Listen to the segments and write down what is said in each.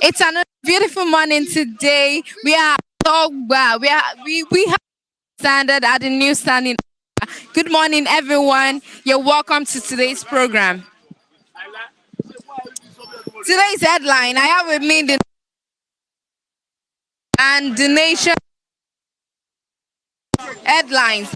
It's another beautiful morning today. We are we have standard at the new standing. Good morning, everyone. You're welcome to today's program. Today's headline I have with me the nation headlines.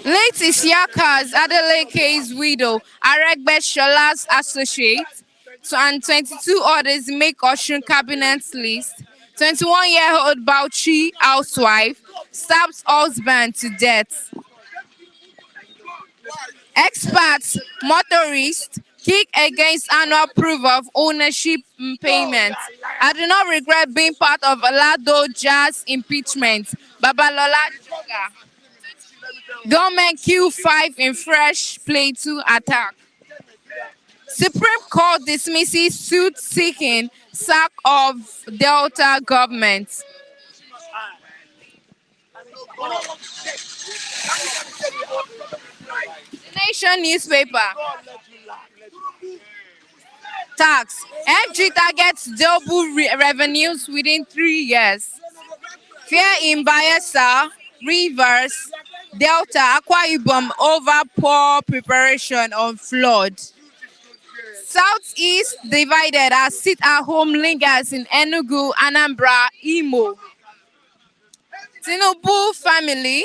Late Isiaka's Adeleke's widow, Aregbe Shola's associate, and 22 others make Oshun cabinet's list. 21-year-old Bauchi housewife stabs husband to death. Experts, motorists kick against annual proof of ownership payments. I do not regret being part of Alado Jazz impeachment. Babalola Joga. Government Q5 in fresh Plateau attack. Supreme Court dismisses suit seeking sack of Delta government. The Nation newspaper. Tax. FG targets double revenues within 3 years. Fear in Bayelsa, Rivers, Delta, Akwa Ibom over poor preparation on flood. Southeast divided as sit-at-home lingers in Enugu, Anambra, Imo. Tinubu family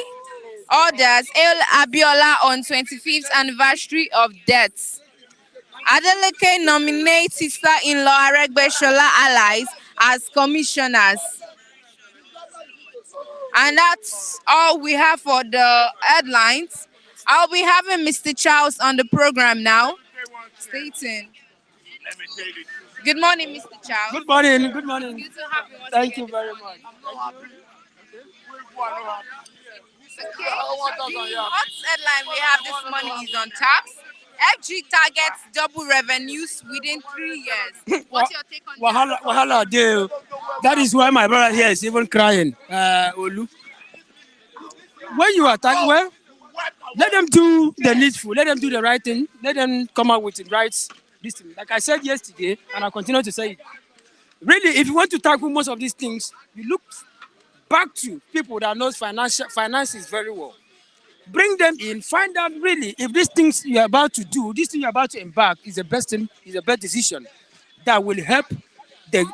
orders El Abiola on 25th anniversary of death. Adeleke nominates sister-in-law Aregbe Shola allies as commissioners. And that's all we have for the headlines. I'll be having Mr. Charles on the program now. Stay tuned. Good morning, Mr. Charles. Good morning. Good morning. Good to have you once Thank again. you very much. Okay. The hot headline we have this morning is on tax. FG targets double revenues within 3 years. What's your take on that? Wahala, deal. That is why my brother here is even crying. Olu. When you attack, well, let them do the needful. Let them do the right thing. Let them come out with the right this thing. Like I said yesterday, and I continue to say it. Really, if you want to tackle most of these things, you look back to people that knows finances very well. Bring them in, find out really if these things you're about to do, this thing you're about to embark is the best thing, is the best decision that will help the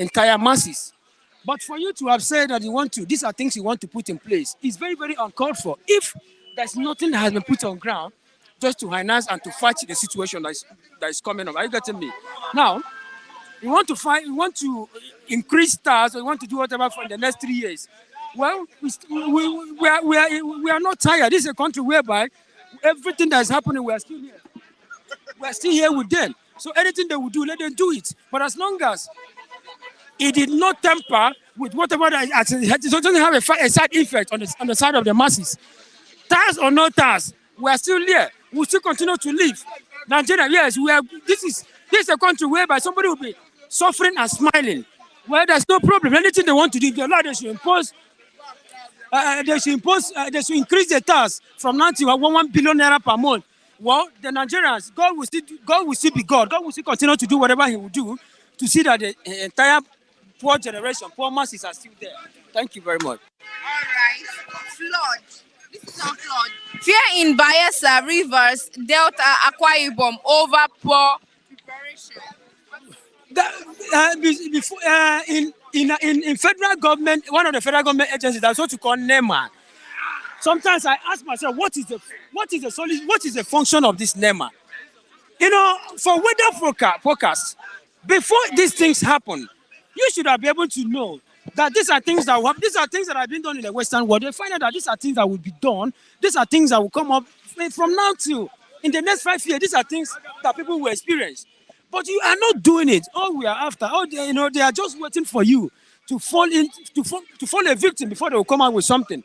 entire masses. But for you to have said that you want to, these are things you want to put in place, it's very, very uncalled for. If there's nothing that has been put on ground just to finance and to fight the situation that is coming up. Are you getting me? Now, you want to increase stars, or you want to do whatever for the next 3 years. Well, we are not tired. This is a country whereby everything that is happening, we are still here. We are still here with them. So anything they will do, let them do it. But as long as it did not temper with whatever that it doesn't have a side effect on the side of the masses. Tax or no tax, we are still here. We will still continue to live. Nigeria, yes, this is a country whereby somebody will be suffering and smiling. Well, there's no problem. Anything they want to do, they should impose. They should increase the tax from 90 to 1 billion naira per month. Well, the Nigerians, God will still be God. God will still continue to do whatever He will do to see that the entire poor generation, poor masses are still there. Thank you very much. All right. Flood. This is on flood. Fear in Bayelsa, Rivers, Delta, Akwa Ibom over poor preparation. In federal government, one of the federal government agencies that's what you call NEMA. Sometimes I ask myself, what is the function of this NEMA? You know, for weather forecast, before these things happen, you should have been able to know that these are things that have been done in the Western world. They find out that these are things that will be done. These are things that will come up from now till in the next 5 years. These are things that people will experience. But you are not doing it. All we are after, they are just waiting for you to fall a victim before they will come out with something.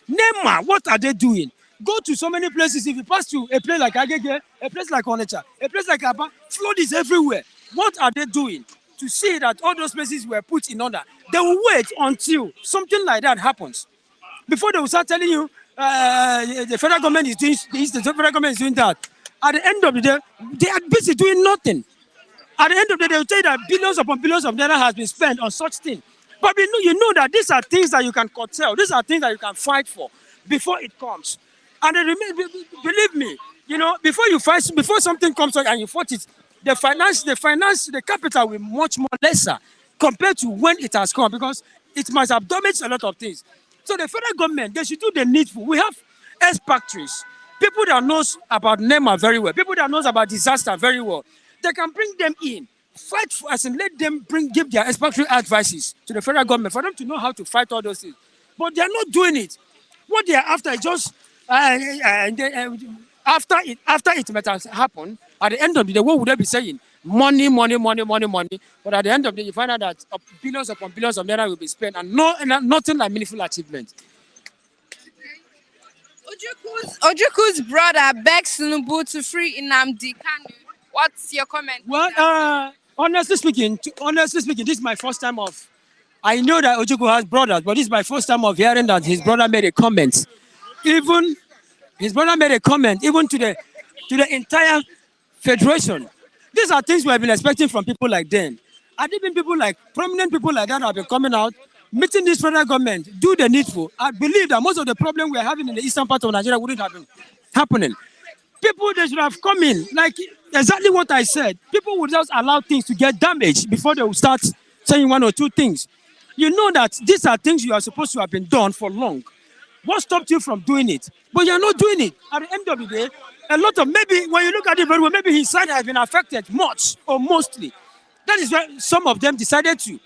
NEMA, what are they doing? Go to so many places. If you pass to a place like Agege, a place like Onitsha, a place like Aba, flood is everywhere. What are they doing to see that all those places were put in order? They will wait until something like that happens before they will start telling you the federal government is doing this, the federal government is doing that. At the end of the day, they are busy doing nothing. At the end of the day, they will tell you that billions upon billions of naira has been spent on such things. But you know that these are things that you can curtail. These are things that you can fight for before it comes. And they believe me, before you fight, before something comes out and you fought it, the capital will be much more lesser compared to when it has come because it must have damaged a lot of things. So the federal government, they should do the needful. We have ex-factories, people that knows about NEMA very well, people that knows about disaster very well. They can bring them in, fight for us, and let them give their expatriate advices to the federal government for them to know how to fight all those things. But they are not doing it. What they are after is just after it might have happened. At the end of the day, what would they be saying? Money, money, money, money, money. But at the end of the day, you find out that billions upon billions of naira will be spent and nothing like meaningful achievement. Ojukwu'S brother begs Tinubu to free Nnamdi Kanu. What's your comment? Well, honestly speaking, this is my first time of. I know that Ojukwu has brothers, but this is my first time of hearing that his brother made a comment. Even his brother made a comment, even to the entire federation. These are things we have been expecting from people like them. And even prominent people like that have been coming out, meeting this federal government, do the needful. I believe that most of the problem we're having in the eastern part of Nigeria wouldn't have been happening. People, they should have come in, like exactly what I said. People would just allow things to get damaged before they will start saying one or two things. You know that these are things you are supposed to have been done for long. What stopped you from doing it? But you're not doing it. At the end of the day, a lot of, maybe when you look at it very well, maybe his side has been affected much or mostly. That is why some of them decided to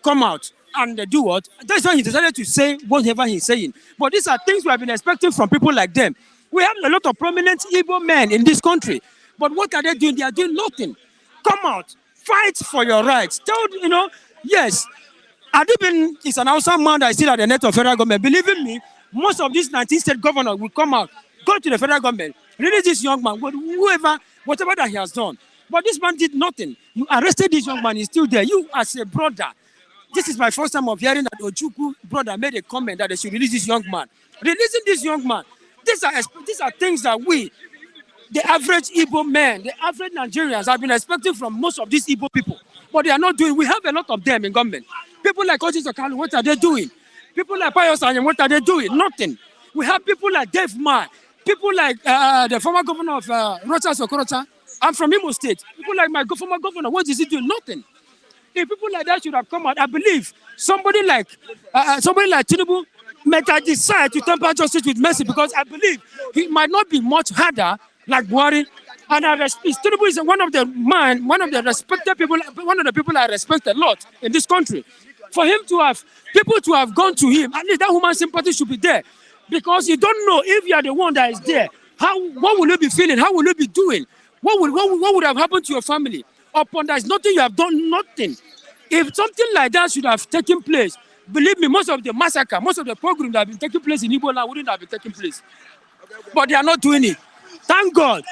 come out and do what? That's why he decided to say whatever he's saying. But these are things we have been expecting from people like them. We have a lot of prominent Igbo men in this country. But what are they doing? They are doing nothing. Come out, fight for your rights. Yes, Adibin is an outside man that is still at the net of federal government. Believe in me, most of these 19 state governors will come out, go to the federal government, release this young man, whatever that he has done. But this man did nothing. You arrested this young man, he's still there. You as a brother, this is my first time of hearing that Ojukwu brother made a comment that they should release this young man. Releasing this young man, these are things that the average Igbo men, the average Nigerians have been expecting from most of these Igbo people. But they are not doing. We have a lot of them in government. People like Ojukwu'S Kanu, what are they doing? People like Pius Anyim, what are they doing? Nothing. We have people like Dave Mai, people like the former governor of Rochas Okorocha. I'm from Imo State. People like my former governor, what is he doing? Nothing. If people like that should have come out, I believe somebody like Tinubu might have decided to temper justice with mercy because I believe he might not be much harder like Buhari. And Tinubu is one of the respected people, one of the people I respect a lot in this country. For him to have people to have gone to him, at least that human sympathy should be there, because you don't know if you are the one that is there. What will you be feeling? How will you be doing? What would have happened to your family? Upon that, nothing you have done, nothing. If something like that should have taken place, believe me, most of the massacre, most of the pogrom that have been taking place in Igbo land wouldn't have been taking place. But they are not doing it. Thank God.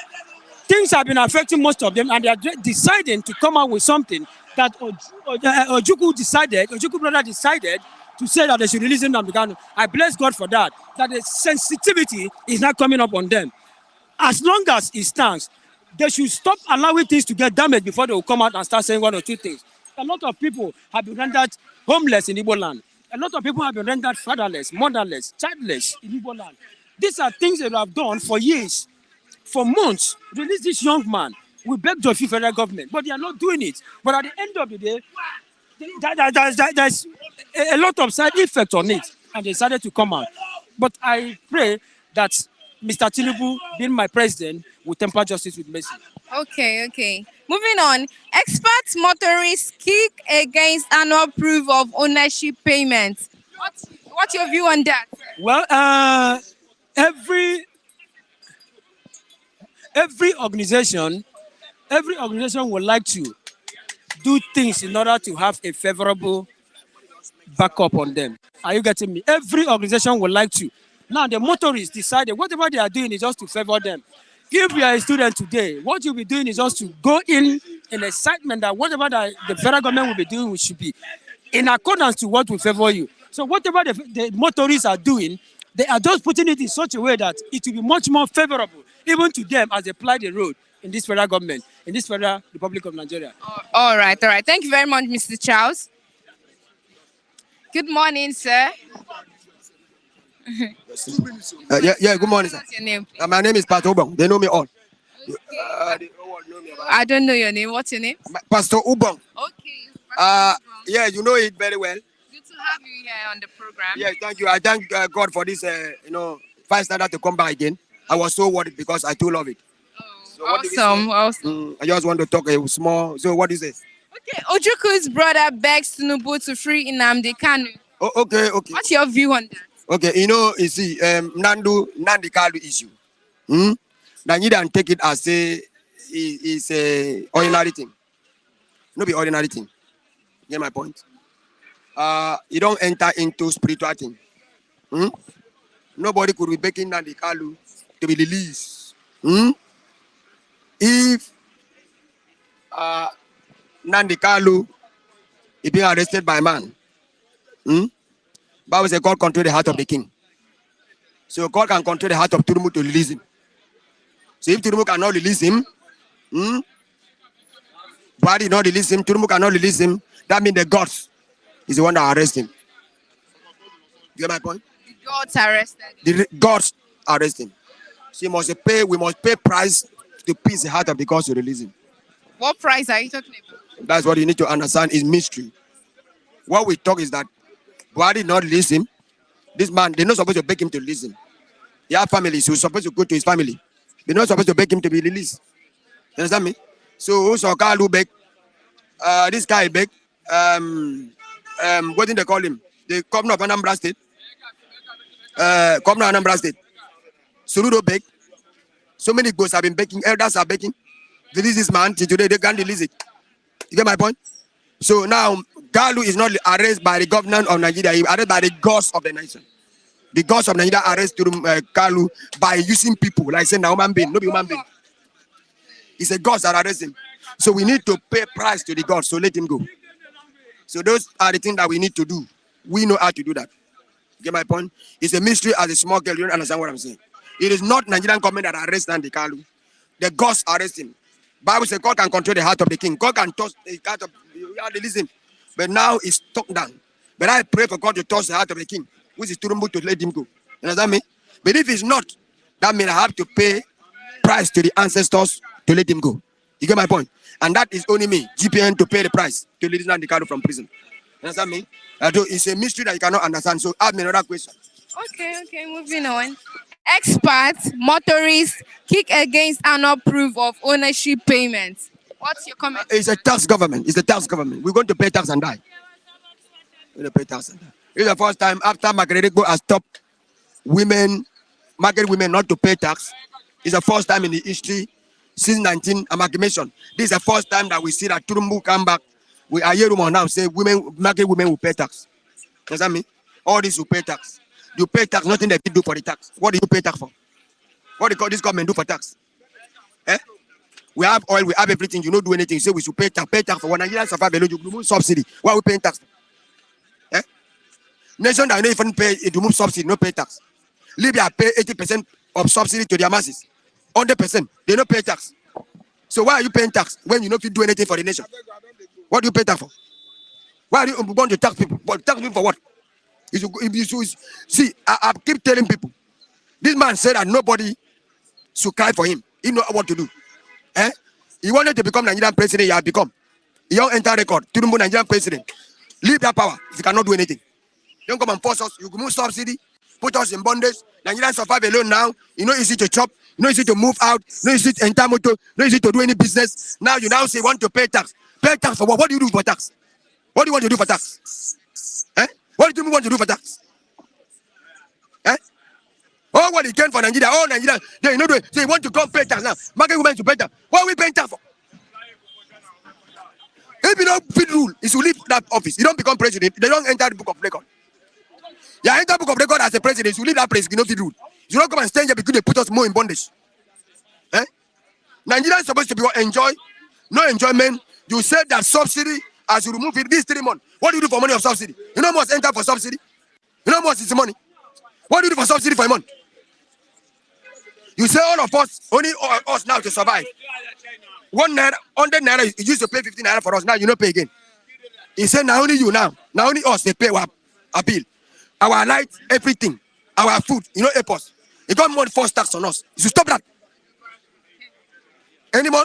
Things have been affecting most of them, and they are deciding to come out with something that Ojukwu brother decided to say that they should release Nnamdi Kanu. I bless God for that, that the sensitivity is not coming up on them. As long as it stands, they should stop allowing things to get damaged before they will come out and start saying one or two things. A lot of people have been rendered homeless in Igbo land. A lot of people have been rendered fatherless, motherless, childless in Igbo land. These are things that we have done for years, for months. Release this young man. We beg the federal government, but they are not doing it. But at the end of the day, there's a lot of side effects on it, and they decided to come out. But I pray that Mr. Tinubu, being my president, will temper justice with mercy. Okay. Moving on. Experts motorists kick against annual proof of ownership payments. What's your view on that? Well, every organization would like to do things in order to have a favorable backup on them. Are you getting me? Every organization would like to. Now the motorists decided whatever they are doing is just to favor them. If you are a student today, what you'll be doing is just to go in excitement that whatever that the federal government will be doing should be in accordance to what will favor you. So whatever the motorists are doing, they are just putting it in such a way that it will be much more favorable, even to them as they ply the road in this federal government, in this federal Republic of Nigeria. All right, all right. Thank you very much, Mr. Charles. Good morning, sir. Yeah, good morning, sir. What's your name? My name is Pastor Ubong. They know me all. I don't know your name. What's your name? Pastor Ubong. Okay. Yeah, you know it very well. Good to have you here on the program. Yeah, thank you. I thank God for this, five standard to come back again. I was so worried because I too love it. So what do we say? Awesome. I just want to talk a small. So what is it? Okay, Ojukwu'S brother begs Tinubu to free Nnamdi Kanu. Oh, okay. What's your view on that? Okay, you see, Nnamdi Kanu issue. Now you don't take it as a ordinary thing. No be ordinary thing. Get my point? You don't enter into spiritual thing. Nobody could be begging Nnamdi Kanu to be released. If Nnamdi Kanu is being arrested by man, Bible says God control the heart of the king. So God can control the heart of Tinubu to release him. So if Tinubu cannot release him, Buhari not release him, Tinubu cannot release him, that means the gods is the one that arrest him. You get my point? The gods arrested. The gods arrest him. So we must pay price to peace the heart of the gods to release him. What price are you talking about? That's what you need to understand is mystery. What we talk is that Buhari not release him. This man, they're not supposed to beg him to release him. He has family, so he's supposed to go to his family. They're not supposed to beg him to be released. You understand me? So Sokalu beg, this guy beg, what did they call him? The governor of Anambra State. Governor of Anambra State. Soludo beg. So many ghosts have been begging, elders are begging. Release this man till today, they can't release it. You get my point? So now, Kalu is not arrested by the government of Nigeria, he is arrested by the gods of the nation. The gods of Nigeria arrest Kalu by using people, like saying, human being, no be human being. It's a gods that arrest him. So we need to pay price to the gods, so let him go. So those are the things that we need to do. We know how to do that. You get my point? It's a mystery as a small girl, you don't understand what I'm saying. It is not Nigerian government that arrests Nnamdi Kanu. The gods arrest him. Bible says God can control the heart of the king. God can touch the heart of release him. But now it's stuck down. But I pray for God to touch the heart of the king, which is Tinubu, to let him go. You understand me? But if it's not, that means I have to pay price to the ancestors to let him go. You get my point? And that is only me, GPN, to pay the price to release Nnamdi Kanu from prison. You understand me? It's a mystery that you cannot understand. So ask me another question. Okay, moving on. Experts, motorists kick against annual proof of ownership payments. What's your comment? It's a tax government. It's a tax government. We're going to pay tax and die. We're going to pay tax and die. It's the first time after Margaret has stopped market women not to pay tax. It's the first time in the history since 19 amalgamation. This is the first time that we see that Tinubu come back. We are here now say market women will pay tax. Does that mean? All this will pay tax. You pay tax, nothing they do for the tax. What do you pay tax for? What do this government do for tax? We have oil, we have everything. You don't do anything. You say we should pay tax. Pay tax for when Nigerians survive below, you remove subsidy. Why are we paying tax? Nation that don't even pay, it remove subsidy, no pay tax. Libya pay 80% of subsidy to their masses. 100%, they don't pay tax. So why are you paying tax when you don't do anything for the nation? What do you pay tax for? Why are you going to tax people? But tax people for what? See, I keep telling people, this man said that nobody should cry for him. He know what to do. He wanted to become Nigerian president, he has become. He don't enter record, Tinubu Nigerian president. Leave that power if you cannot do anything. Don't come and force us. You remove subsidy, put us in bondage. Nigerians survive alone now. It's not easy to chop, not easy to move out, not easy to enter motor, not easy to do any business. Now you now say you want to pay tax. Pay tax for what? What do you do for tax? What do you want to do for tax? What do you want to do for tax? Oh, what he can for Nigeria, all Nigeria, they know they want to come pay tax now. Market women to pay tax. What are we paying tax for? If you don't fit rule, is to leave that office. You don't become president. They don't enter the book of record. You enter book of record as a president, you leave that place, you know the rule. You don't come and stand here because they put us more in bondage. Eh? Nigeria is supposed to be enjoy, no enjoyment. You said that subsidy, as you remove it, these 3 months. What do you do for money of subsidy? You know how much enter for subsidy? You know how much is the money? What do you do for subsidy for a month? You say all of us, only us now to survive. 1 naira, 100 naira, you used to pay 50 naira for us, now you don't pay again. He said, now only you now only us, they pay our bill. Our light, everything, our food, you know, airports. You got more force tax on us. You should stop that. Any more?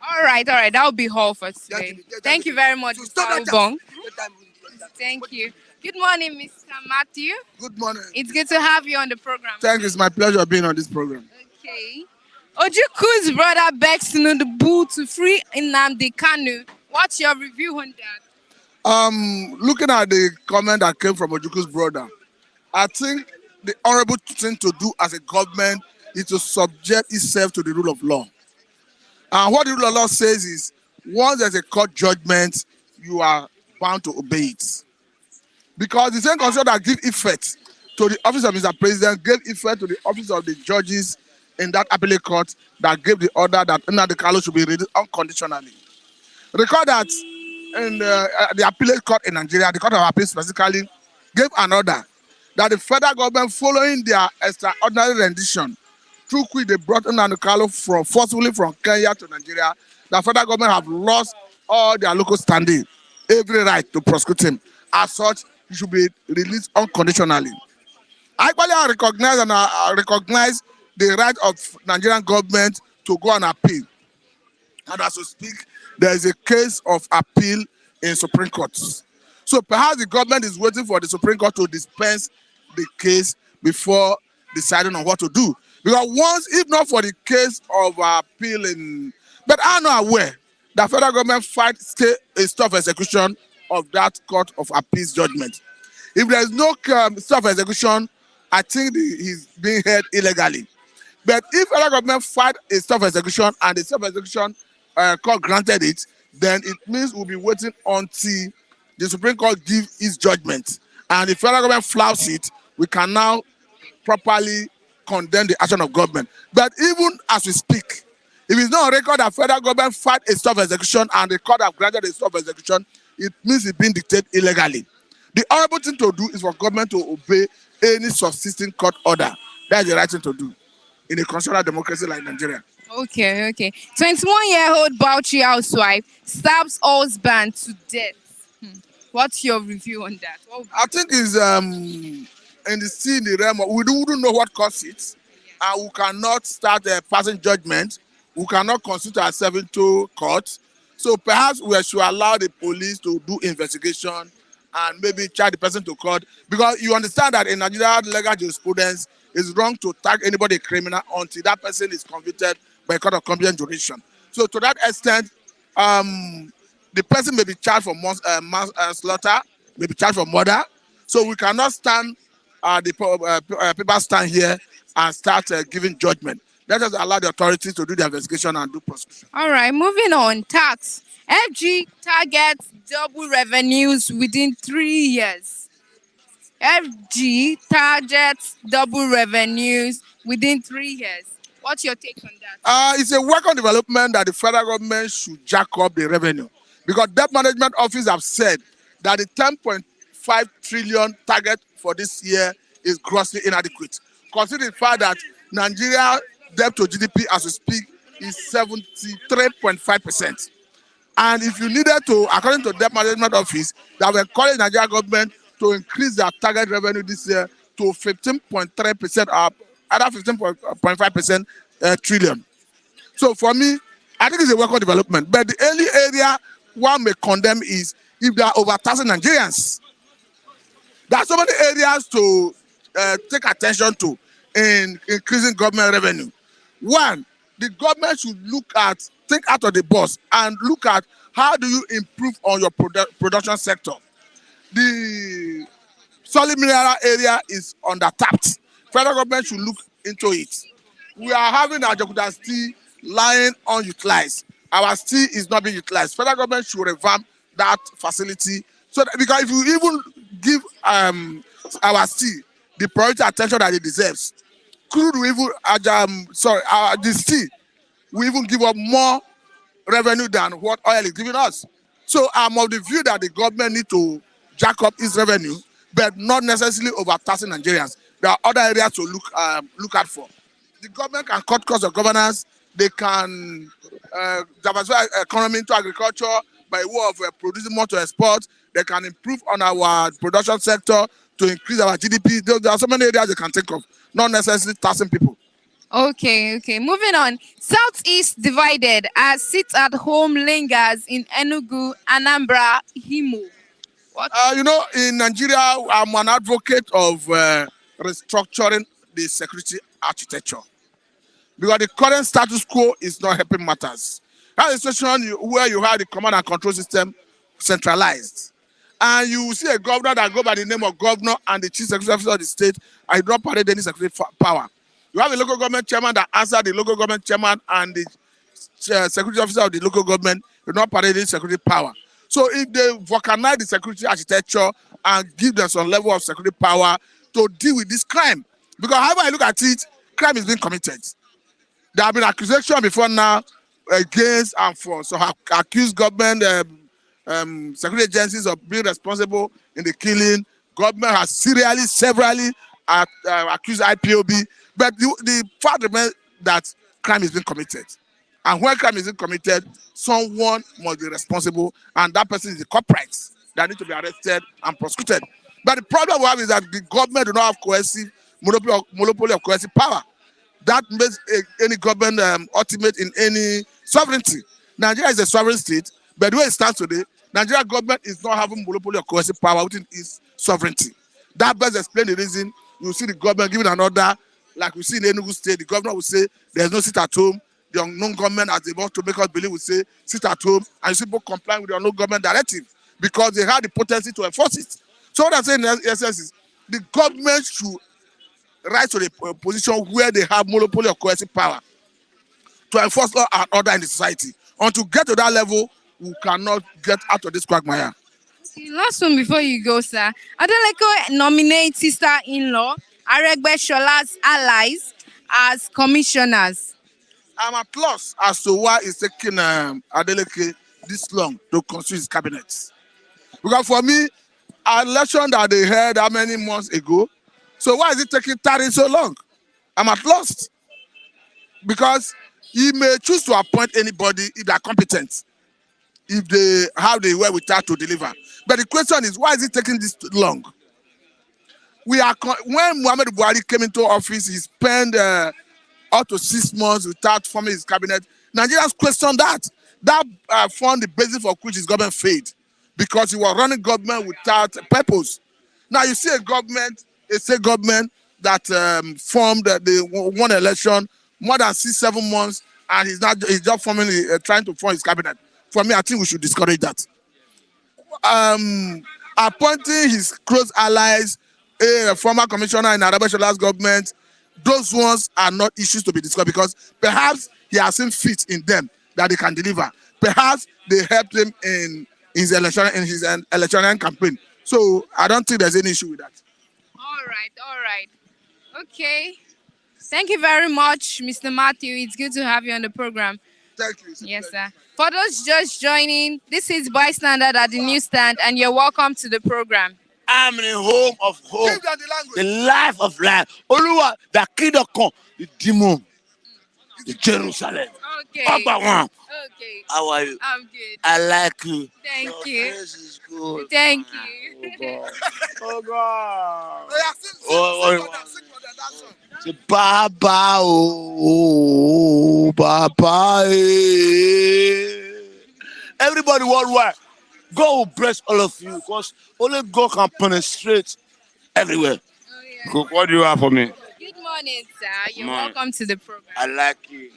All right. That will be all for today. Thank you very much, Mr. Ubong. Thank you. Good morning, Mr. Matthew. Good morning. It's good to have you on the program. Thank you. It's my pleasure being on this program. Okay. Ojukwu'S brother begs Tinubu to free Nnamdi Kanu. What's your review on that? Looking at the comment that came from Ojukwu'S brother, I think the honorable thing to do as a government is to subject itself to the rule of law. And what the rule of law says is, once there's a court judgment, you are bound to obey it. Because the same constitution that give effect to the office of Mr. President gave effect to the office of the judges in that appellate court that gave the order that Nnamdi Kanu should be released unconditionally. Recall that in the appellate court in Nigeria, the Court of Appeal specifically gave an order that the federal government, following their extraordinary rendition, through which they brought Nnamdi Kanu forcibly from Kenya to Nigeria, the federal government have lost all their local standing, every right to prosecute him. As such, he should be released unconditionally. I recognize the right of Nigerian government to go on appeal. And as we speak, there is a case of appeal in Supreme Court. So perhaps the government is waiting for the Supreme Court to dispense the case before deciding on what to do. Because once, if not for the case of appeal but I'm not aware that federal government stay a stop execution of that Court of Appeals judgment. If there is no stop execution, I think he's being held illegally. But if federal government fight a stop execution and the stop execution court granted it, then it means we'll be waiting until the Supreme Court gives its judgment. And if federal government flouts it, we can now properly condemn the action of government. But even as we speak, if it's not on record that federal government fight a stop execution and the court have granted a stop execution, it means it's being dictated illegally. The honorable thing to do is for government to obey any subsisting court order. That's the right thing to do in a constitutional democracy like Nigeria. Okay. 21-year-old Bauchi housewife stabs husband to death. What's your review on that? I think it's in the realm of, we don't know what caused it, and we cannot start passing judgment. We cannot constitute ourselves into court. So perhaps we should allow the police to do investigation and maybe charge the person to court. Because you understand that in Nigeria legal jurisprudence, it's wrong to tag anybody a criminal until that person is convicted by a court of competent jurisdiction. So to that extent, the person may be charged for manslaughter, may be charged for murder. So we cannot stand, people stand here and start giving judgment. Let us allow the authorities to do the investigation and do prosecution. All right, moving on. Tax. FG targets double revenues within 3 years. FG targets double revenues within 3 years. What's your take on that? It's a welcome development that the federal government should jack up the revenue. Because Debt Management Office have said that the 10.5 trillion target for this year is grossly inadequate. Consider the fact that Nigeria debt to GDP as we speak is 73.5%. And if you needed to, according to Debt Management Office, that will encourage Nigeria government to increase their target revenue this year to 15.3% or other 15.5% trillion. So for me, I think it's a welcome development. But the only area one may condemn is if they are overtaxing Nigerians. There are so many areas to take attention to in increasing government revenue. One, the government should think out of the box and look at how do you improve on your production sector. The solid mineral area is undertapped. Federal government should look into it. We are having our Ojukwu'S steel lying unutilized. Our steel is not being utilized. Federal government should revamp that facility. So that, because if you even give our steel the priority attention that it deserves, crude will even the steel will even give up more revenue than what oil is giving us. So I'm of the view that the government need to jack up its revenue, but not necessarily overtaxing Nigerians. There are other areas to look at for. The government can cut costs of governance. They can diversify economy into agriculture by way of producing more to export. They can improve on our production sector to increase our GDP. There are so many areas they can think of, not necessarily taxing people. Okay. Moving on. Southeast divided as sit-at-home lingers in Enugu, Anambra, Imo. What? In Nigeria, I'm an advocate of restructuring the security architecture because the current status quo is not helping matters. That's a situation where you have the command and control system centralized, and you see a governor that go by the name of governor and the chief security officer of the state, and he don't parade any security power. You have a local government chairman that answer the local government chairman and the security officer of the local government, do not parade any security power. So if they vulcanize the security architecture and give them some level of security power to deal with this crime, because however I look at it, crime is being committed. There have been accusations before now against and for so accused government security agencies of being responsible in the killing. Government has severally accused IPOB, but the fact remains that crime is being committed. And when crime is being committed, someone must be responsible, and that person is the culprit that need to be arrested and prosecuted. But the problem we have is that the government do not have coercive monopoly of coercive power. That makes any government ultimate in any sovereignty. Nigeria is a sovereign state, but the way it stands today, Nigeria government is not having monopoly of coercive power within its sovereignty. That best explain the reason you see the government giving an order, like we see in Enugu State, the governor will say there's no sit at home. The unknown government, as they want to make us believe, will say sit at home, and you see people complying with the unknown government directive because they have the potency to enforce it. So what I'm saying in essence is the government should rise to the position where they have monopoly of coercive power to enforce law and order in the society. And to get to that level, we cannot get out of this quagmire. Last one before you go, sir. Adeleko nominate sister-in-law Aregbe's allies as commissioners. I'm at loss as to why it's taking Adeleke this long to construct his cabinet. Because for me, an election that they had how many months ago, so why is it taking 30 so long? I'm at loss. Because he may choose to appoint anybody if they are competent, if they have the wherewithal to deliver. But the question is, why is it taking this long? When Muhammad Buhari came into office, he spent up to 6 months without forming his cabinet. Nigerians question that. That formed the basis for which his government failed, because he was running government without purpose. Now you see a state government that formed the one election more than 6-7 months, and he's just trying to form his cabinet. For me, I think we should discourage that. Appointing his close allies, a former commissioner in Arabe's government, those ones are not issues to be discussed, because perhaps he has seen fit in them that they can deliver. Perhaps they helped him in his election campaign. So I don't think there's any issue with that. All right. Okay. Thank you very much, Mr. Matthew. It's good to have you on the program. Thank you. Yes, sir. For those just joining, this is Bystander at the newsstand, and you're welcome to the program. I'm in the home of hope, Give them the language. the life of life. Oluwa, the kingdom come, the demon, the Jerusalem. Okay. Papa one. Okay. How are you? I'm good. I like you. Thank Your you. face is good. Thank you. Oh God. Oh God. Oh, yeah, sing for them, that song. Say, Baba, oh, Baba. Everybody worldwide, God will bless all of you, because only God can penetrate everywhere. Oh, yeah. What do you have for me? Good morning, sir. You're Morning. welcome to the program. I like you.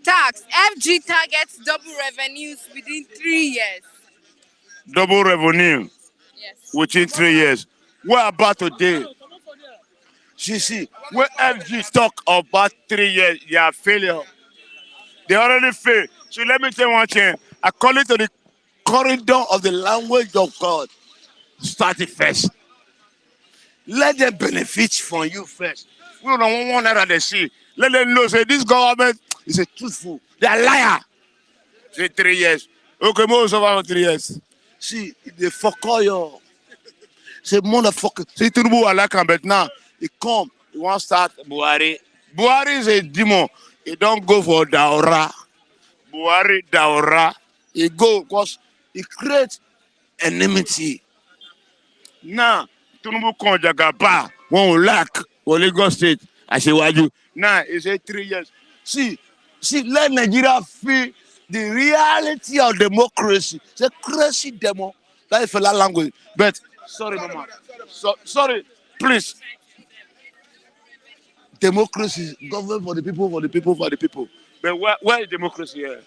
Tax. FG targets double revenues within 3 years. Double revenue Yes. within 3 years. What about today? See, when FG talk about 3 years, you are failure. They already failed. So let me tell you one thing. According to the corridor of the language of God, Start it first. Let them benefit from you first. We don't want that they see. Let them know, say, this government is a truthful. They are liar. Say 3 years. Okay, most of our 3 years. See, they fuck all your. Say, motherfucker. See, Tinubu, I like him, but now, he come. He want to start Buhari. Buhari is a demon. He don't go for Daura. Buhari, Daura. He go because he creates enmity. Now, Tinubu come Jagaba. One will lack. For Lagos State. I say, why you? Now, he say 3 years. See, let Nigeria feel the reality of democracy. It's a crazy demo. That is for that language. But, sorry, Mama. Sorry, please. Democracy is government for the people, for the people, for the people. But where is democracy here?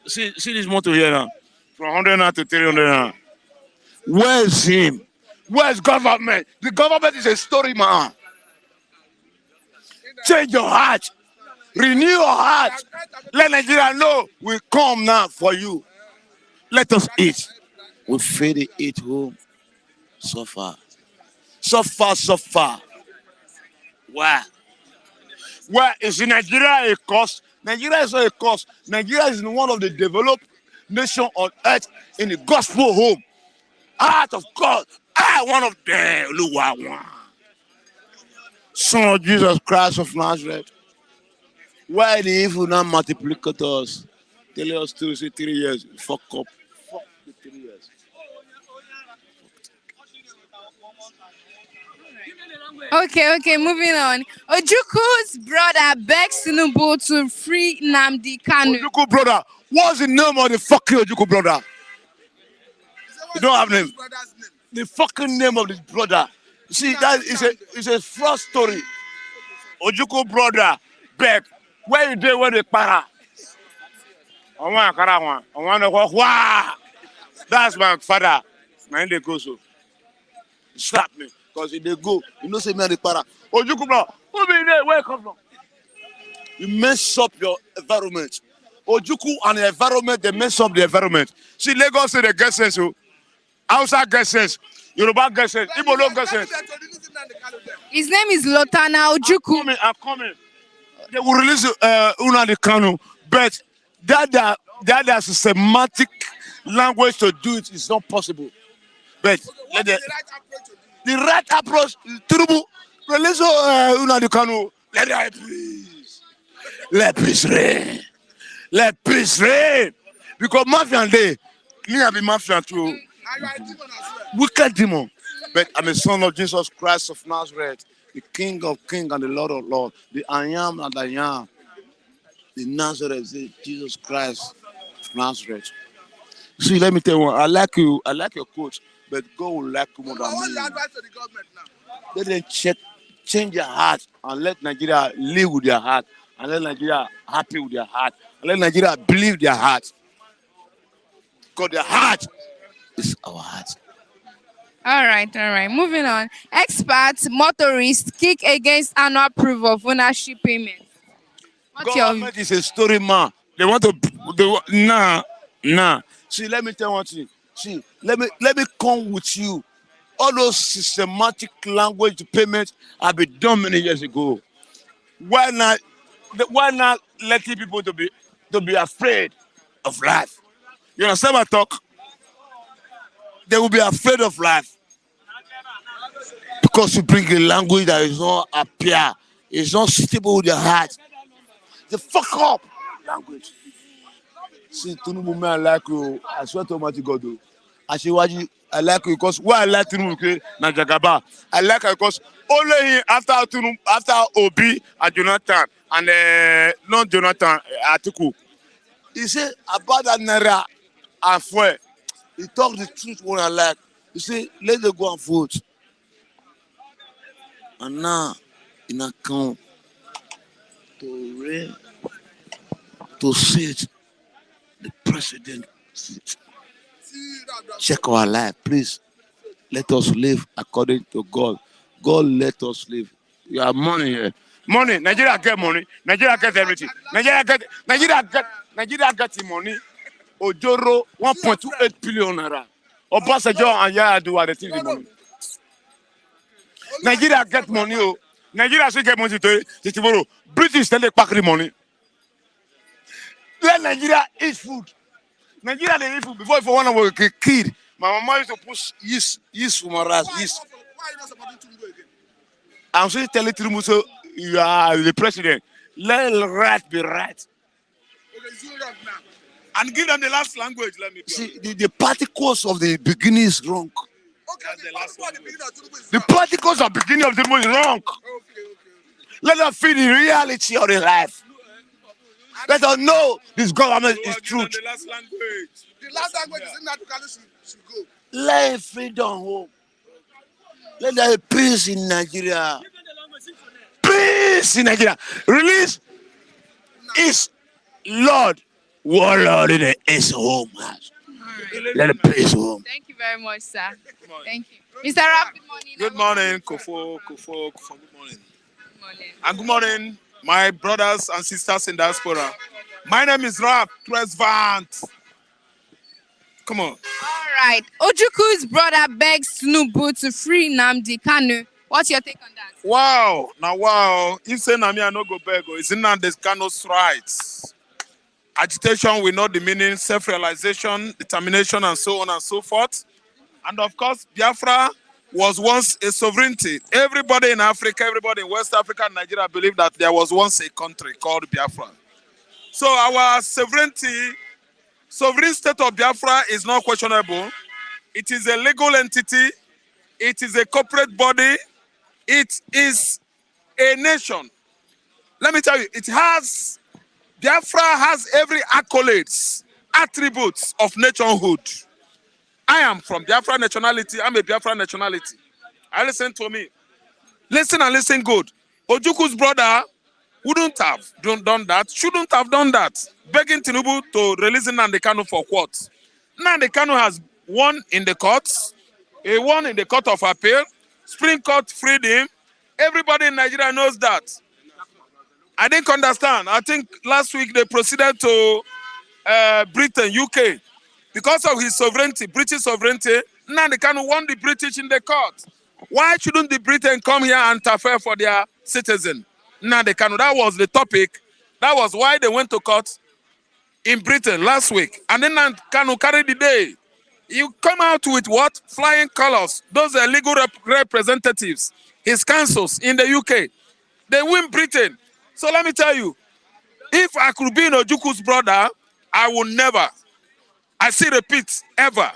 See this motto here now. From 100 now to 300 now. Where is him? Where is government? The government is a story, man. Change your heart. Renew your heart. Let Nigeria know we come now for you. Let us eat. We fed it eat home. So far. Why? Why is in Nigeria a cost? Nigeria is not a cost. Nigeria is one of the developed nations on earth in the gospel home. Heart of God. I one of them. Son of Jesus Christ of Nazareth. Why the evil not multiplicators? Tell us to say 3 years. Fuck up. Fuck the 3 years. Okay, moving on. Ojukwu'S brother begs Tinubu to free Nnamdi Kanu. Ojukwu brother. What's the name of the fucking Ojukwu brother? You don't have name. The fucking name of this brother. See, that is a fraud story. Ojukwu brother beg. Where you dey when they para? That's my father. My name go so. Slap me. Because if they go, you know say me and the para. Ojukwu brother, who be there? Where you come from? You mess up your environment. Ojukwu and the environment, they mess up the environment. See, Lagos say they get sense. Hausa get sense. Yoruba get sense. Igbo don't get sense. His name is Lotana Ojukwu. I'm coming. They will release Nnamdi Kanu, but that systematic language to do it is not possible. But the right approach is Tinubu. Release Nnamdi Kanu. Let peace reign. Let peace reign. Because mafia and they, me have been mafia too. Wicked demon. But I'm a son of Jesus Christ of Nazareth, the King of Kings and the Lord of Lords, the I am and I am, the Nazareth, the Jesus Christ of Nazareth. See, let me tell you one. I like your coach, but God will like you more than me. What's the advice to the government now? Let them change their heart and let Nigeria live with their heart, and let Nigeria happy with their heart, and let Nigeria believe their heart. Because their heart is our heart. All right. Moving on. Experts, motorists kick against annual proof of ownership payment. What's your view? Government is a story, man. They want to. Nah. See, let me tell you one thing. See, let me come with you. All those systematic language payments have been done many years ago. Why not letting people to be afraid of life? You understand my talk? They will be afraid of life because you bring a language that is not appear, it's not suitable with their heart. They fuck up language. See, Tinubu, man, I like you. I swear to Almighty God, though. I like you because why I like Tinubu, Najagaba. I like her because only him after Tinubu, after Obi and Jonathan and not Jonathan Atiku. He said about that Naira and fuel. He talk the truth when I like. He say let them go and vote. And now in account to reign, to sit the president seat. Check our life, please. Let us live according to God. God let us live. You have money here. Money. Nigeria get money. Nigeria get everything. Nigeria get the money. Ojoro 1.28 billion naira. Obasanjo and Yar'Adua they take the money. Nigeria get money. Oh, Nigeria still get money to tomorrow. British still they pack the money. Let Nigeria eat food. Nigeria they eat food before if one of us get killed. My mama used to push yeast for my rice. Yeast. Why are you not supporting Tinubu again? I'm still telling Tinubu, so you are the president. Let right be right. Okay, it's wrong now. And give them the last language. Let me. See, the particles of the beginning is wrong. Okay, the last one. The beginning of Tinubu is The wrong. particles of beginning of Tinubu is wrong. Okay. Let us feel the reality of the life. Let us know this government is truth. The last language. The last language is Nnamdi Kanu should go. Let freedom home. Let there be peace in Nigeria. Peace in Nigeria. Release is Lord. Warlord in his home. Let the peace home. Thank you very much, sir. Thank you. Mr. Rap, good morning. Good morning, Kofo. Good morning. Good morning. And good morning, my brothers and sisters in diaspora. My name is Rap Tresvant. Come on. All right. Ojukwu'S brother begs Tinubu to free Nnamdi Kanu. What's your take on that? Wow. Now, wow. If say Nami I no go beg, it's Nnamdi Kanu's rights. Agitation will not the meaning, self-realization, determination, and so on and so forth. And of course, Biafra was once a sovereignty. Everybody in Africa, everybody in West Africa and Nigeria believed that there was once a country called Biafra. So our sovereign state of Biafra is not questionable. It is a legal entity. It is a corporate body. It is a nation. Let me tell you, Biafra has every accolades, attributes of nationhood. I am from Biafra nationality. I'm a Biafra nationality. Listen to me. Listen and listen good. Ojukwu'S brother wouldn't have done that, shouldn't have done that. Begging Tinubu to release Nnamdi Kanu for what? Nnamdi Kanu has won in the courts. He won in the court of appeal. Supreme Court freed him. Everybody in Nigeria knows that. I didn't understand. I think last week they proceeded to Britain, UK. Because of his sovereignty, British sovereignty, Nnamdi Kanu won the British in the court. Why shouldn't the Britain come here and interfere for their citizen? Nnamdi Kanu, that was the topic. That was why they went to court in Britain last week. And then Nnamdi Kanu carried the day. You come out with what? Flying colors. Those are legal representatives, his councils in the UK. They win Britain. So let me tell you, if I could be in Ojukwu'S brother, I would never, I still repeat, ever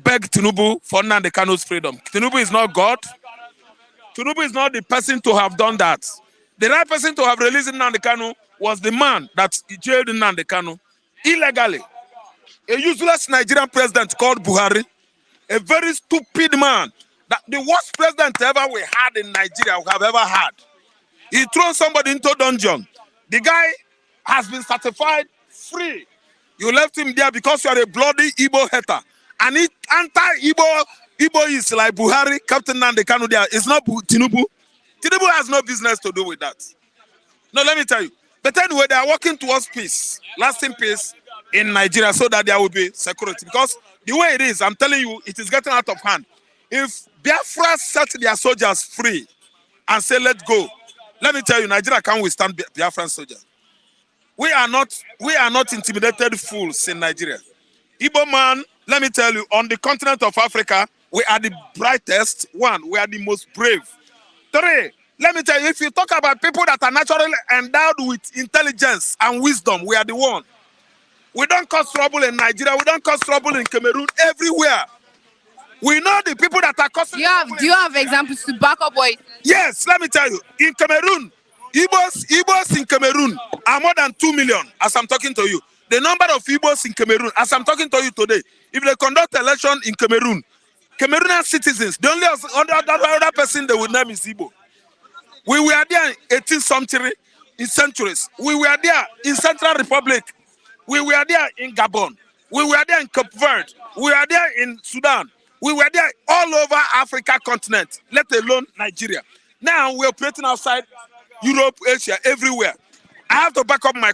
beg Tinubu for Nnamdi Kanu's freedom. Tinubu is not God. Tinubu is not the person to have done that. The right person to have released Nnamdi Kanu was the man that jailed Nnamdi Kanu illegally. A useless Nigerian president called Buhari, a very stupid man, that the worst president ever we had in Nigeria, we have ever had. He thrown somebody into dungeon. The guy has been certified free. You left him there because you are a bloody Igbo hater. And anti-Igbo is like Buhari, Captain Nnamdi Kanu there. It's not Tinubu. Tinubu has no business to do with that. No, let me tell you. But anyway, they are working towards peace, lasting peace in Nigeria so that there will be security. Because the way it is, I'm telling you, it is getting out of hand. If Biafra set their soldiers free and say, let's go, let me tell you, Nigeria can't withstand Biafran soldiers. We are not intimidated fools in Nigeria. Igbo man, let me tell you, on the continent of Africa, we are the brightest one. We are the most brave. 3, let me tell you, if you talk about people that are naturally endowed with intelligence and wisdom, we are the one. We don't cause trouble in Nigeria. We don't cause trouble in Cameroon. Everywhere. We know the people that are causing trouble. Do you have examples to back up what? Yes, let me tell you. In Cameroon, Igbos in Cameroon are more than 2 million as I'm talking to you. The number of Igbos in Cameroon, as I'm talking to you today, if they conduct election in Cameroon, Cameroonian citizens, the only other person they would name is Igbo. We were there in 18th centuries. We were there in Central Republic. We were there in Gabon. We were there in Cape Verde. We were there in Sudan. We were there all over Africa continent, let alone Nigeria. Now we're operating outside Europe, Asia, everywhere. I have to back up my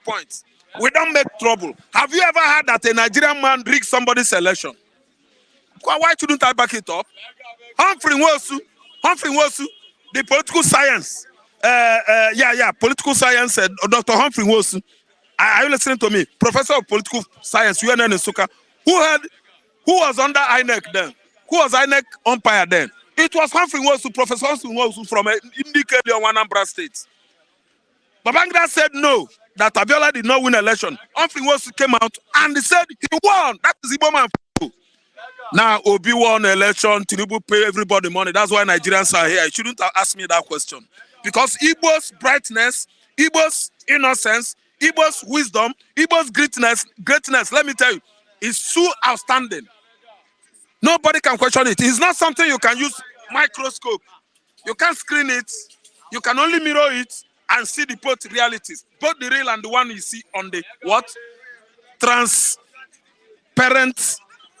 points. We don't make trouble. Have you ever heard that a Nigerian man rigged somebody's election? Why shouldn't I back it up? Humphrey Nwosu, the political science. Political science. Dr. Humphrey Nwosu. Are you listening to me? Professor of political science, UNN in Suka. Who was under INEC then? Who was INEC umpire then? It was Humphrey Nwosu, Professor Humphrey Nwosu from Indike Anambra State. Babangida said no, that Abiola did not win election. Humphrey Nwosu came out and he said he won. That is Igbo man. Now Obi won election, Tinubu pay everybody money. That's why Nigerians are here. You shouldn't have asked me that question. Because Igbo's brightness, Igbo's innocence, Igbo's wisdom, Igbo's greatness, let me tell you, is so outstanding. Nobody can question it. It's not something you can use microscope. You can't screen it. You can only mirror it and see the both realities. Both the real and the one you see on the what? Transparent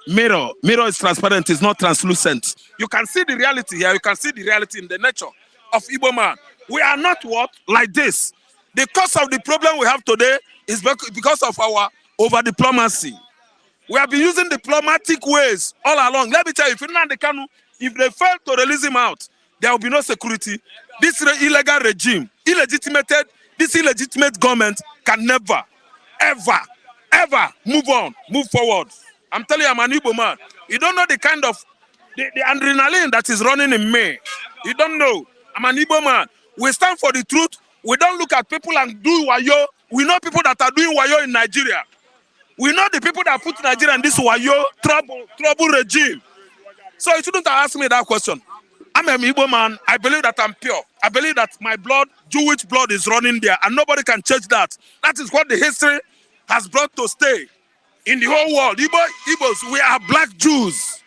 mirror. Mirror is transparent, it's not translucent. You can see the reality here. You can see the reality in the nature of Igbo man. We are not what? Like this. The cause of the problem we have today is because of our over-diplomacy. We have been using diplomatic ways all along. Let me tell you, if Nnamdi Kanu, if they fail to release him out, there will be no security. This illegal regime, this illegitimate government can never, ever move forward. I'm telling you, I'm an Igbo man. You don't know the kind of, the adrenaline that is running in me. You don't know. I'm an Igbo man. We stand for the truth. We don't look at people and do wayo. We know people that are doing wayo in Nigeria. We know the people that put Nigeria in this wayo trouble regime. So you shouldn't have asked me that question. I'm an Igbo man. I believe that I'm pure. I believe that my blood, Jewish blood, is running there, and nobody can change that. That is what the history has brought to stay in the whole world. Igbos, we are black Jews.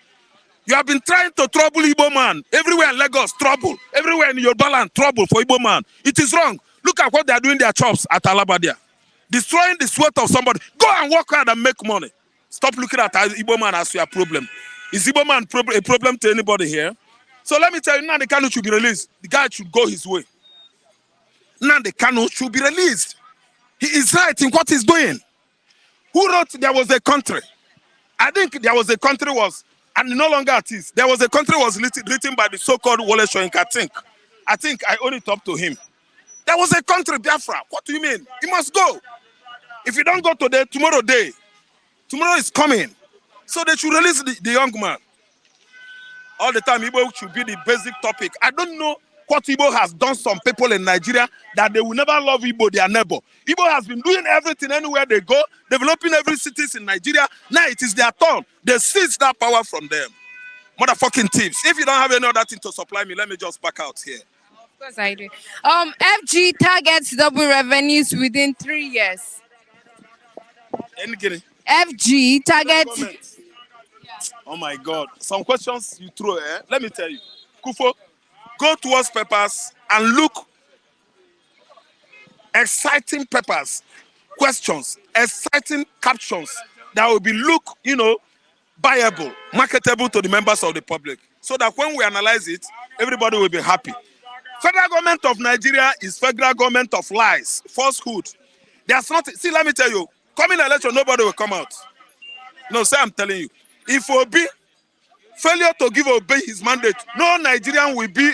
You have been trying to trouble Igbo man. Everywhere in Lagos, trouble. Everywhere in Yoruba land, trouble for Igbo man. It is wrong. Look at what they are doing their chops at Alabadia. Destroying the sweat of somebody. Go and work hard and make money. Stop looking at Igbo man as your problem. Is Igbo man a problem to anybody here? So let me tell you, Nnamdi Kanu should be released. The guy should go his way. Nnamdi Kanu should be released. He is right in what he's doing. Who wrote there was a country? I think there was a country was, and no longer it is. There was a country was written by the so-called Wole Soyinka. I think I owe it up to him. There was a country, Biafra. What do you mean? He must go. If you don't go today, tomorrow is coming. So they should release the young man. All the time, Igbo should be the basic topic. I don't know what Igbo has done some people in Nigeria that they will never love Igbo, their neighbor. Igbo has been doing everything anywhere they go, developing every cities in Nigeria. Now it is their turn. They seize that power from them. Motherfucking thieves. If you don't have any other thing to supply me, let me just back out here. Of course I do. FG targets double revenues within 3 years. FG targets. Oh my God. Some questions you throw, Let me tell you. Kufo, go towards papers and look. Exciting papers, questions, exciting captions that will be buyable, marketable to the members of the public. So that when we analyze it, everybody will be happy. Federal government of Nigeria is federal government of lies, falsehood. There's nothing. See, let me tell you, coming election, nobody will come out. No, sir, I'm telling you. If Obi failure to give Obi his mandate, no Nigerian will be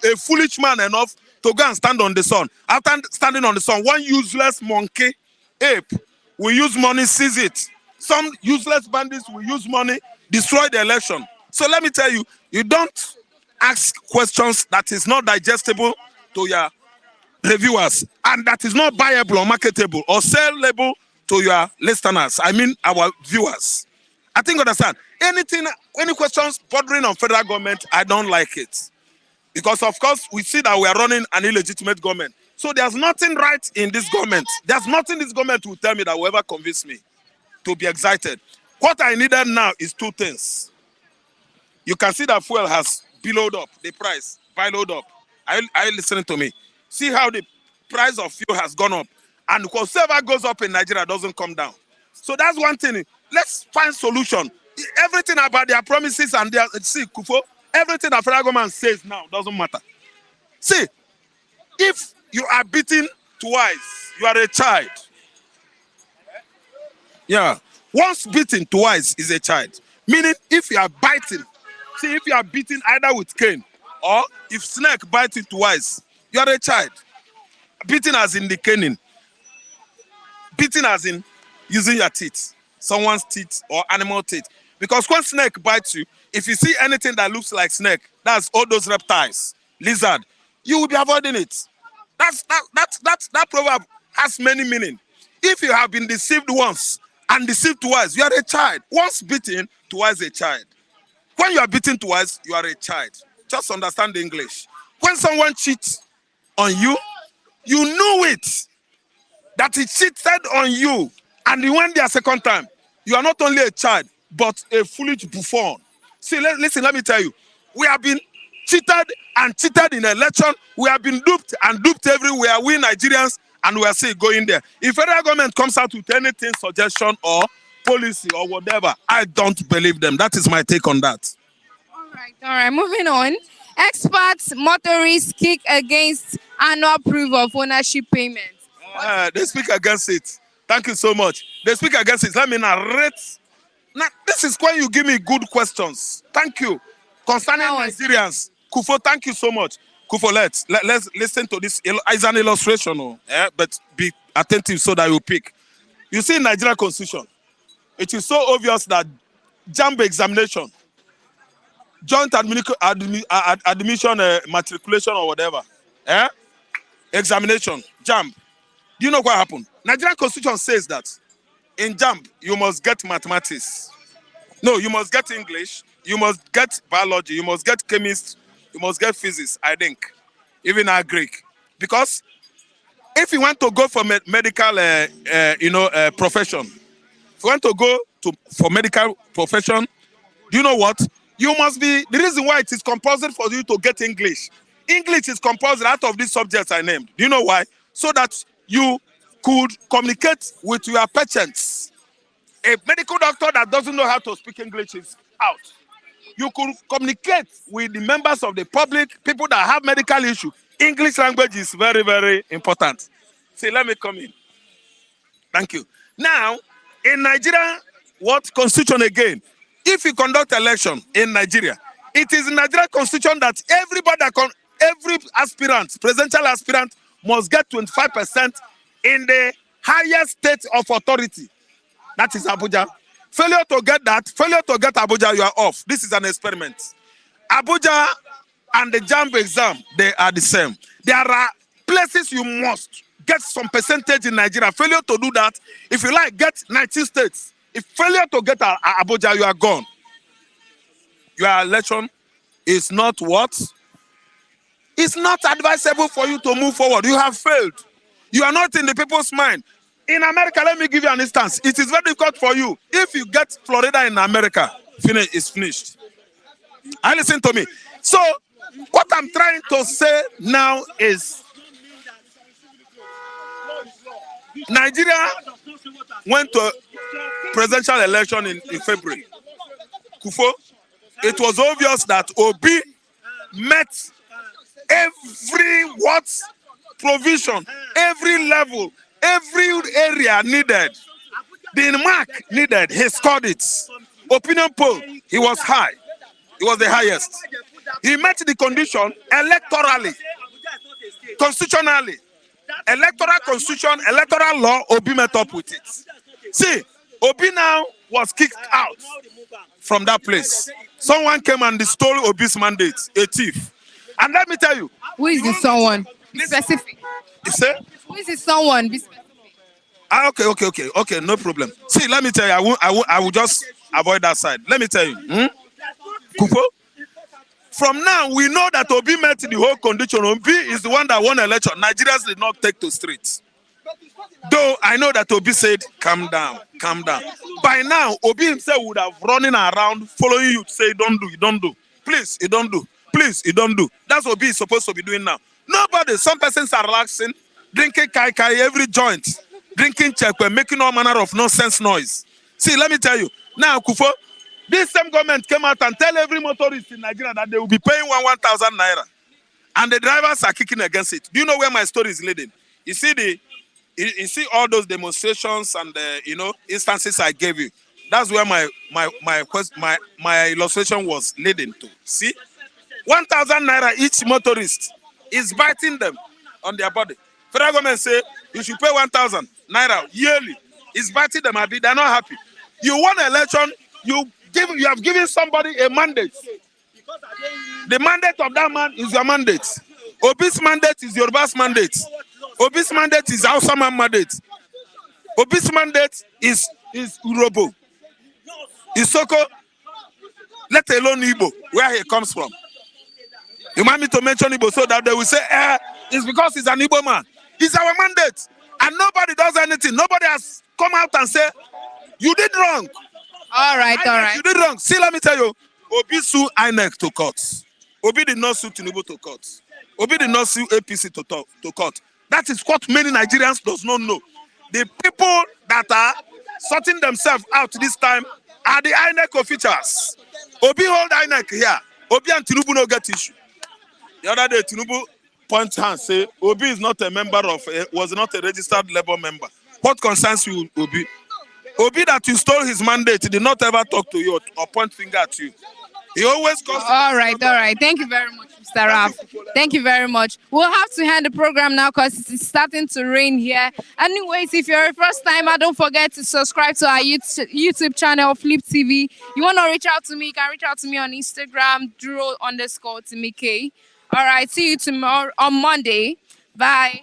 a foolish man enough to go and stand on the sun. After standing on the sun, one useless monkey, ape, will use money, seize it. Some useless bandits will use money, destroy the election. So let me tell you, you don't ask questions that is not digestible to your reviewers and that is not buyable or marketable or sellable to your listeners. I mean our viewers. I think understand. Any questions bordering on federal government, I don't like it. Because of course, we see that we are running an illegitimate government. So there's nothing right in this government. There's nothing this government will tell me that will ever convince me to be excited. What I needed now is two things. You can see that fuel has billowed up, the price, billowed up. Are you listening to me? See how the price of fuel has gone up. And whatever goes up in Nigeria doesn't come down. So that's one thing. Let's find solution. Everything about their promises and their, see, Kufo, everything that federal government says now doesn't matter. See, if you are beaten twice, you are a child. Yeah. Once beaten twice is a child. Meaning, if you are biting, see, if you are beating either with cane or if snake bites you twice, you are a child. Beating as in the caning. Beating as in using your teeth, someone's teeth or animal teeth. Because when snake bites you, if you see anything that looks like snake, that's all those reptiles, lizard, you will be avoiding it. That proverb has many meaning. If you have been deceived once and deceived twice, you are a child. Once beaten, twice a child. When you are beaten twice, you are a child. Just understand the English. When someone cheats on you, you knew it, that he cheated on you, and you went there a second time. You are not only a child, but a foolish buffoon. See, listen, let me tell you. We have been cheated and cheated in election. We have been duped and duped everywhere. We Nigerians, and we are still going there. If federal government comes out with anything, suggestion or policy or whatever, I don't believe them. That is my take on that. All right. Moving on. Experts, motorists kick against annual proof of ownership payments. They speak against it. Thank you so much. They speak against it. Let me narrate. Now, this is when you give me good questions. Thank you. Concerning Nigerians, Kufo, thank you so much. Kufo, let's listen to this. It's an illustration, but be attentive so that you pick. You see, in Nigerian Constitution, it is so obvious that JAMB examination, joint admission matriculation or whatever, examination, JAMB. Do you know what happened? Nigerian Constitution says that in JAMB, you must get mathematics. No, you must get English. You must get biology. You must get chemistry. You must get physics, I think. Even Greek. Because if you want to go for medical, profession, if you want to go for medical profession, do you know what? You must be, the reason why it is compulsory for you to get English. English is compulsory out of these subjects I named. Do you know why? So that you could communicate with your patients. A medical doctor that doesn't know how to speak English is out. You could communicate with the members of the public, people that have medical issues. English language is very, very important. See, let me come in. Thank you. Now, in Nigeria, what constitution again? If you conduct election in Nigeria, it is in Nigeria constitution that every aspirant, presidential aspirant, must get 25% in the highest state of authority. That is Abuja. Failure to get Abuja, you are off. This is an experiment. Abuja and the JAMB exam, they are the same. There are places you must get some percentage in Nigeria. Failure to do that, if you like, get 19 states. If failure to get Abuja, you are gone. Your election is not what? It's not advisable for you to move forward. You have failed. You are not in the people's mind. In America, let me give you an instance. It is very difficult for you. If you get Florida in America, it's finished. And listen to me. So, what I'm trying to say now is Nigeria went to presidential election in February. Kufo, it was obvious that Obi met every provision, every level, every area needed. The mark needed, he scored it. Opinion poll, he was high. He was the highest. He met the condition electorally, constitutionally. Electoral constitution, electoral law, Obi met up with it. See, Obi now was kicked out from that place. Someone came and stole Obi's mandate, a thief. And let me tell you. Who is this someone? Be specific. You say? Who is this someone? Be specific. Okay, no problem. See, let me tell you, I will just avoid that side. Let me tell you. Kufo, from now, we know that Obi met the whole condition. Obi is the one that won election. Nigerians did not take to streets. Though I know that Obi said, calm down, calm down. By now, Obi himself would have running around following you to say, don't do. Please, you don't do. Please, you don't do. That's what Obi is supposed to be doing now. Nobody, some persons are relaxing, drinking kai every joint, drinking chekwe, making all manner of nonsense noise. See, let me tell you. Now, Kufo, this same government came out and tell every motorist in Nigeria that they will be paying 1,000 naira. And the drivers are kicking against it. Do you know where my story is leading? You see all those demonstrations and instances I gave you. That's where my illustration was leading to. See, 1,000 naira each motorist is biting them on their body. Federal government say you should pay 1,000 naira yearly. It's biting them. They're not happy. You won an election. You have given somebody a mandate. The mandate of that man is your mandate. Obi's mandate is Yoruba's mandate. Obi's mandate is Hausa's mandate. Obi's mandate is Urobo. Isoko, let alone Igbo, where he comes from. You want me to mention Igbo so that they will say, it's because he's an Igbo man. It's our mandate. And nobody does anything. Nobody has come out and said, you did wrong. All right. You did wrong. See, let me tell you, Obi sued INEC to court. Obi did not sue Tinubu to court. Obi did not sue APC to court. That is what many Nigerians does not know. The people that are sorting themselves out this time are the INEC officials. Obi hold INEC here. Obi and Tinubu no get issue. The other day, Tinubu point hand say Obi is not a member of, was not a registered Labour member. What concerns you, Obi? Obi that you stole his mandate did not ever talk to you or point finger at you. He always goes. All right. Thank you very much, Mr. Raf. Thank you very much. We'll have to end the program now because it's starting to rain here. Anyways, if you're a first timer, don't forget to subscribe to our YouTube channel, Flip TV. You want to reach out to me, you can reach out to me on Instagram, Duro_Timike. All right, see you tomorrow on Monday. Bye.